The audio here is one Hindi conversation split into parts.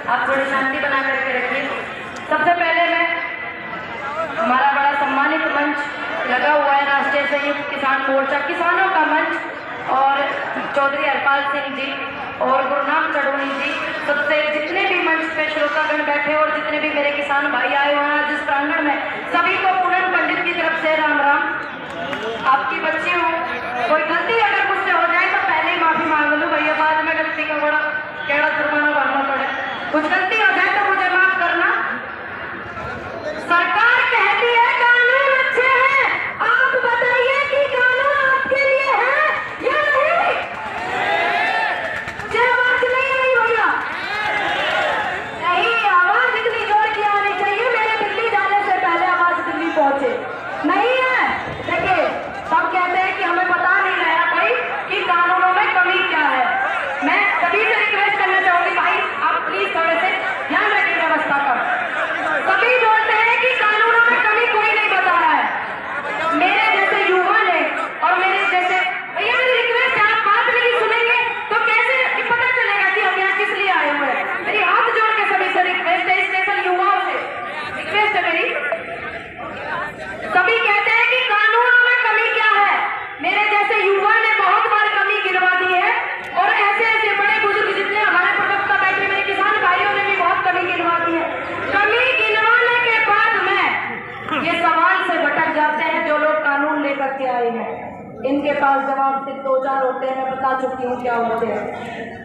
आप थोड़ी शांति बना करके रखिए। सबसे पहले मैं हमारा बड़ा सम्मानित मंच लगा हुआ है राष्ट्रीय संयुक्त किसान मोर्चा किसानों का मंच और चौधरी हरपाल सिंह जी और गुरनाम चढ़ोनी जी, सबसे जितने भी मंच पे श्रोतागण बैठे और जितने भी मेरे किसान भाई आए हुए हैं जिस प्रांगण में, सभी को पूनम पंडित की तरफ से राम राम। आपकी बच्ची हूँ, कोई गलती अगर मुझसे हो जाए तो पहले ही माफी मांग लूँ भैया, बाद में गलती का बड़ा केड़ा जुर्माना भरना पड़े। कुछ गलती हो जाए तो मुझे माफ करना। सरकार कहती है कानून अच्छे हैं, आप बताइए कि कानून आपके लिए है या नहीं? मुझे आवाज नहीं आई भैया, नहीं आवाज इतनी जोर की आनी चाहिए, मेरे दिल्ली जाने से पहले आवाज दिल्ली पहुंचे। नहीं है, देखिए सब कहते हैं कि हमें पता नहीं रहा भाई कि कानूनों में कमी क्या है। मैं सभी से रिक्वेस्ट करना चाहूंगी भाई, आप प्लीज थोड़े से ध्यान रखिए व्यवस्था का। सभी बोलते हैं कि कानूनों में कमी कोई नहीं बता रहा है। मेरे जैसे युवा ने और मेरे जैसे भैया, मेरी रिक्वेस्ट है, आप बात नहीं सुनेंगे तो कैसे पता चलेगा कि हम यहाँ किस लिए आए हुए हैं। मेरी हाथ जोड़ के सभी से रिक्वेस्ट है, स्पेशल युवाओं से रिक्वेस्ट है मेरी। सभी कहते हैं कि कानूनों में कमी क्या है, मेरे जैसे युवा ने बहुत बार कमी गिनवा दी है और ऐसे ऐसे बड़े बुजुर्ग जितने हमारे प्रवक्ता बैठे मेरे किसान भाइयों ने भी बहुत कमी गिनवा दी है। कमी गिनवाने के बाद में ये सवाल से भटक जाते हैं जो लोग कानून लेकर के आए हैं, इनके पास जवाब सिर्फ दो चार होते हैं। मैं बता चुकी हूँ क्या होते हैं।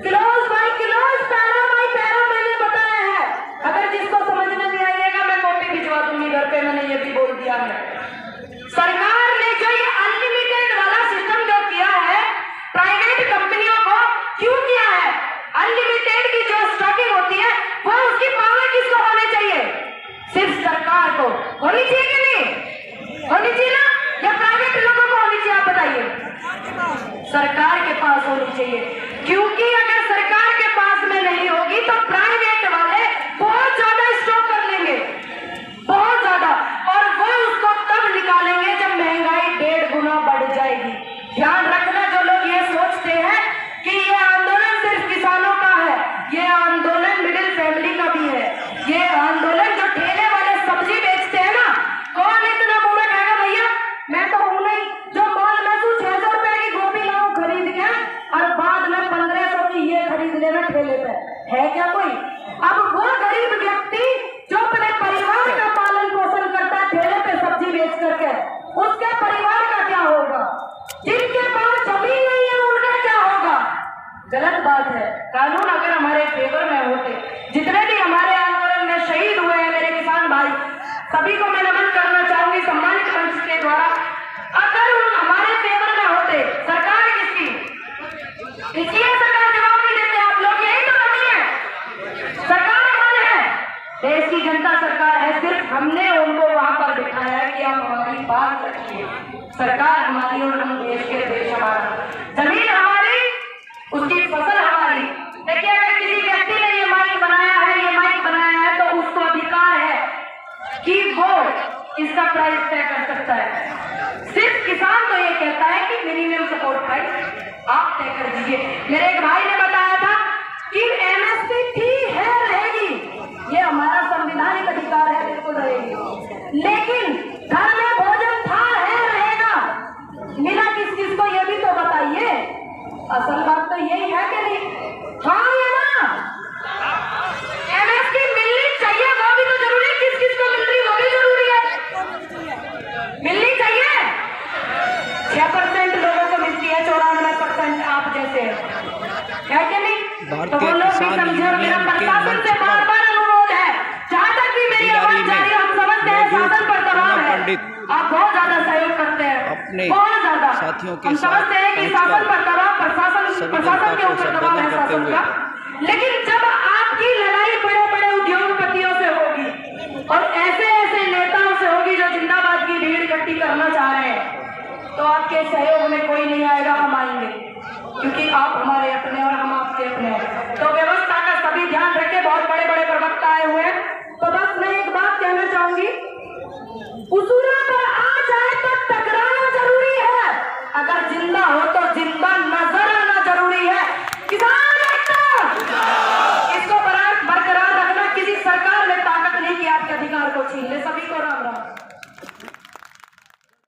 Close by close, para by para मैंने बताया है। अगर जिसको समझ में नहीं आइएगा मैं कॉपी भिजवा दूंगी घर पे, मैंने ये भी बोल दिया है। सरकार ने जो ये अनलिमिटेड वाला सिस्टम जो किया है प्राइवेट कंपनियों को, क्यों किया है? अनलिमिटेड की जो स्टॉकिंग होती है वो उसकी पावर किसको होनी चाहिए? सिर्फ सरकार को होनी चाहिए कि नहीं होनी चाहिए ना, या प्राइवेट लोगों को होनी चाहिए? आप बताइए। सरकार के पास होनी चाहिए, क्योंकि अगर सरकार के पास में नहीं होगी तो प्राइवेट वाले बहुत ज्यादा स्टॉक कर लेंगे, बहुत ज्यादा, और वो उसको तब निकालेंगे जब महंगाई 1.5 गुना बढ़ जाएगी। ध्यान रखना, जो लोग ये सोचते हैं कि ये आंदोलन सिर्फ किसानों का है, ये आंदोलन मिडिल फैमिली का भी है। ये आंदोलन जो ठेले वाले सब्जी बेचते हैं ना, कौन इतना मूर्ख है भैया? मैं तो हूं नहीं, जो मॉल में तू 600 रुपए की गोभी लाऊं खरीद के और बाद में 1500 की ये खरीद लेना ठेले पे, है क्या कोई? अब वो गरीब व्यक्ति जो अपने परिवार का पालन पोषण करता है ठेले पे सब्जी बेच करके, उसके परिवार का क्या होगा? जिनके पास जमीन नहीं है उनका क्या होगा? गलत बात है। कानून अगर हमारे फेवर में होते, जितने भी हमारे आंदोलन में शहीद हुए हैं मेरे किसान भाई, सभी को मैं नमन करना चाहूंगी सम्मानित मंच के द्वारा। अगर हमारे फेवर में होते, सरकार किसकी? इसलिए सरकार जवाब नहीं देते, आप लोग यही तो नहीं है। सरकार कौन है? देश की जनता सरकार है। सिर्फ हमने उनको वहां पर बिठाया है कि आप हमारी बात रखिए। सरकार हमारी और हम देश के, देश हमारा, जमीन हमारी, उसकी फसल हमारी। देखिए, अगर किसी व्यक्ति ने ये माइक बनाया है तो उसको अधिकार है कि वो इसका प्राइस तय कर सकता है। सिर्फ किसान तो ये कहता है कि मिनिमम सपोर्ट प्राइस आप तय कर दीजिए। मेरे एक भाई ने बताया था कि एमएसपी थी है रहेगी, ये हमारा संविधानिक अधिकार है, बिल्कुल रहेगी, लेकिन घर में भोजन था है रहेगा, मिला किस किस को ये भी तो बताइए। असल बात तो यही है कि नहीं? हाँ या ना? एमएसपी मिलनी चाहिए, वो भी तो जरूरी है। किस किस को मिल रही वो भी जरूरी है, मिलनी चाहिए। 6% लोगों को मिलती है, 94% आप जैसे है कि नहीं? तो वो लोग भी समझे। और मेरा प्रशासन से बार बार अनुरोध है, जहाँ तक भी मेरी आवाज जा रही है, हम समझते हैं शासन पर दबाव है, आप बहुत ज्यादा सहयोग करते हैं, बहुत ज्यादा साथियों के, हम समझते हैं कि शासन पर दबाव, प्रशासन के ऊपर दबाव है शासन का, लेकिन जब आपकी लड़ाई बड़े बड़े उद्योगपतियों से होगी और ऐसे ऐसे नेताओं से होगी जो जिंदाबाद की भीड़ इकट्ठी करना चाह रहे हैं, तो आपके सहयोग में कोई नहीं आएगा, हम आएंगे, क्योंकि आप हमारे अपने और हम आपके अपने हैं। तो व्यवस्था का सभी ध्यान रखें। बहुत बड़े बड़े प्रवक्ता आए हुए हैं, तो बस मैं एक बात कहना चाहूंगी, उसूलों पर आ जाए तो टकराना जरूरी है, अगर जिंदा हो तो जिंदा नजर आना जरूरी है। किसान एकता, इसको बरकरार आपके अधिकार को छीन ले। सभी को राम राम।